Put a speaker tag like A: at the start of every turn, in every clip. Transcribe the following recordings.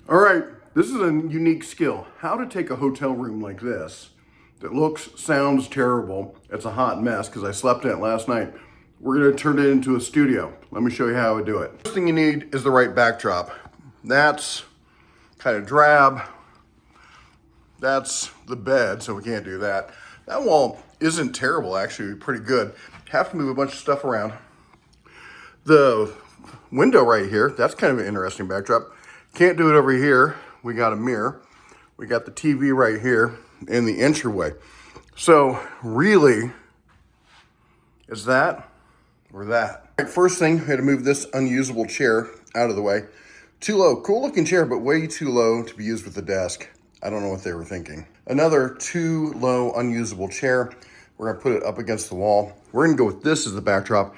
A: All right, this is a unique skill. How to take a hotel room like this that looks, sounds terrible. It's a hot mess because I slept in it last night. We're gonna turn it into a studio. Let me show you how I would do it. First thing you need is the right backdrop. That's kind of drab. That's the bed, so we can't do that. That wall isn't terrible, actually, pretty good. Have to move a bunch of stuff around. The window right here, that's kind of an interesting backdrop. Can't do it over here. We got a mirror. We got the TV right here in the entryway. So really, is that or that? All right, first thing, we had to move this unusable chair out of the way. Too low, cool looking chair, but way too low to be used with the desk. I don't know what they were thinking. Another too low unusable chair. We're gonna put it up against the wall. We're gonna go with this as the backdrop.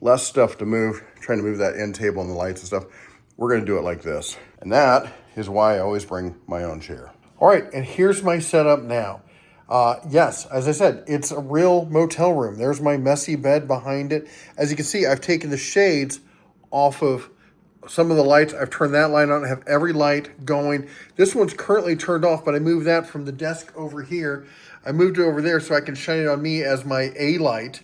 A: Less stuff to move, trying to move that end table and the lights and stuff. We're gonna do it like this. And that is why I always bring my own chair. All right, and here's my setup now. Yes, as I said, it's a real motel room. There's my messy bed behind it. As you can see, I've taken the shades off of some of the lights. I've turned that light on. I have every light going. This one's currently turned off, but I moved that from the desk over here. I moved it over there so I can shine it on me as my A light,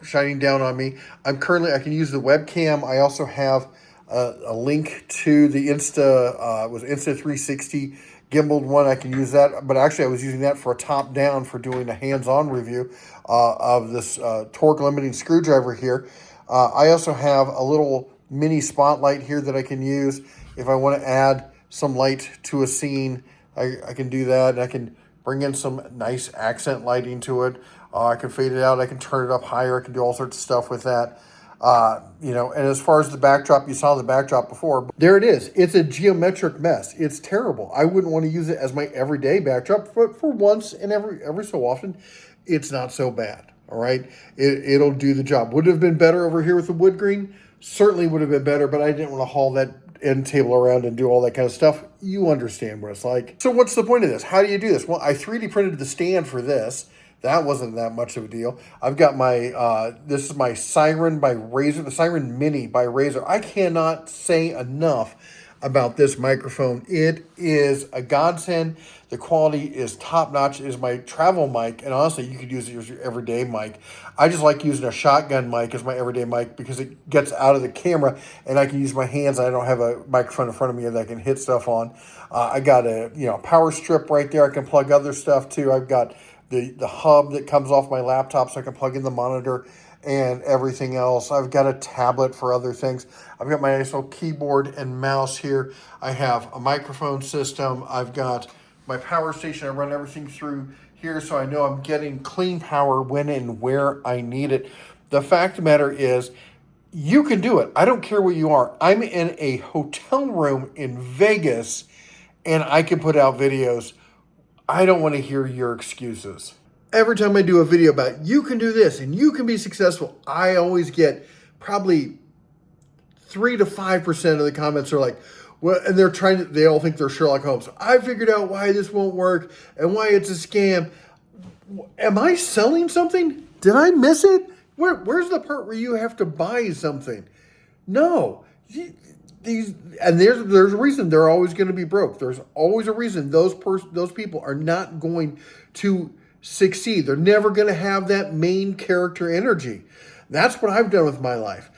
A: shining down on me. I can use the webcam. I also have a link to the Insta 360 gimbaled one. I can use that, but actually I was using that for a top down for doing a hands-on review of this torque limiting screwdriver here. I also have a little mini spotlight here that I can use if I want to add some light to a scene. I can do that, and I can bring in some nice accent lighting to it. I can fade it out. I can turn it up higher. I can do all sorts of stuff with that. And as far as the backdrop, you saw the backdrop before. There it is. It's a geometric mess. It's terrible. I wouldn't want to use it as my everyday backdrop, but for once and every so often, it's not so bad. All right. It'll do the job. Would it have been better over here with the wood grain? Certainly would have been better, but I didn't want to haul that end table around and do all that kind of stuff. You understand what it's like. So what's the point of this? How do you do this? Well, I 3D printed the stand for this. That wasn't that much of a deal. I've got my, this is my Siren by Razer, the Siren Mini by Razer. I cannot say enough about this microphone. It is a godsend. The quality is top notch. It is my travel mic, and honestly, you could use it as your everyday mic. I just like using a shotgun mic as my everyday mic because it gets out of the camera, and I can use my hands. I don't have a microphone in front of me that I can hit stuff on. I got a power strip right there. I can plug other stuff too. I've got the hub that comes off my laptop so I can plug in the monitor and everything else. I've got a tablet for other things. I've got my nice little keyboard and mouse here. I have a microphone system. I've got my power station. I run everything through here so I know I'm getting clean power when and where I need it. The fact of the matter is, you can do it. I don't care where you are. I'm in a hotel room in Vegas and I can put out videos. I don't want to hear your excuses. Every time I do a video about you can do this and you can be successful, I always get probably 3 to 5% of the comments are like, well, and they all think they're Sherlock Holmes. I figured out why this won't work and why it's a scam. Am I selling something? Did I miss it? Where's the part where you have to buy something? No. There's a reason they're always going to be broke. There's always a reason those people are not going to succeed. They're never going to have that main character energy. That's what I've done with my life.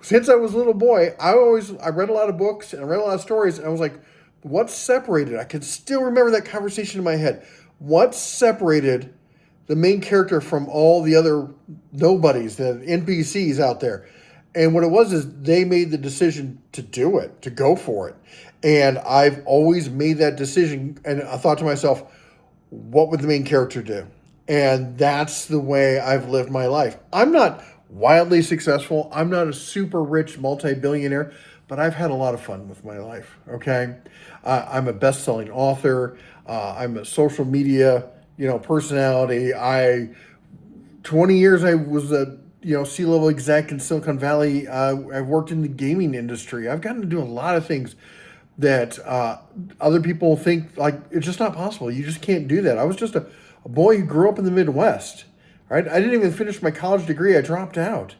A: Since I was a little boy, I read a lot of books and I read a lot of stories, and I was like, what separated? I can still remember that conversation in my head. What separated the main character from all the other nobodies, the NPCs out there? And what it was is they made the decision to do it, to go for it. And I've always made that decision. And I thought to myself, what would the main character do? And that's the way I've lived my life. I'm not wildly successful. I'm not a super rich multi-billionaire, but I've had a lot of fun with my life, okay? I'm a best-selling author. I'm a social media, personality. 20 years I was a C-level exec in Silicon Valley. I've worked in the gaming industry. I've gotten to do a lot of things that other people think like it's just not possible. You just can't do that. I was just a boy who grew up in the Midwest, right? I didn't even finish my college degree. I dropped out.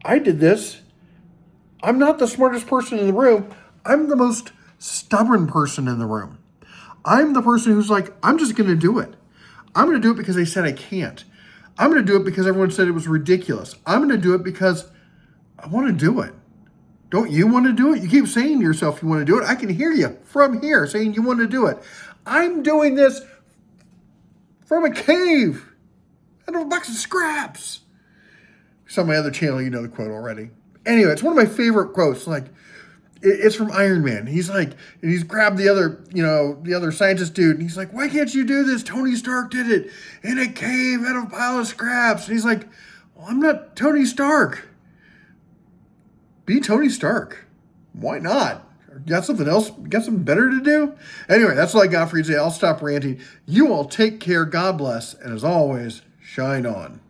A: I did this. I'm not the smartest person in the room. I'm the most stubborn person in the room. I'm the person who's like, I'm just going to do it. I'm going to do it because they said I can't. I'm going to do it because everyone said it was ridiculous. I'm going to do it because I want to do it. Don't you want to do it? You keep saying to yourself you want to do it. I can hear you from here saying you want to do it. I'm doing this from a cave out of a box of scraps. It's on my other channel, you know the quote already. Anyway, it's one of my favorite quotes. Like, it's from Iron Man. He's like, and he's grabbed the other scientist dude, and he's like, why can't you do this? Tony Stark did it in a cave out of a pile of scraps. And he's like, well, I'm not Tony Stark. Be Tony Stark. Why not? Got something else? Got something better to do? Anyway, that's all I got for you today. I'll stop ranting. You all take care. God bless. And as always, shine on.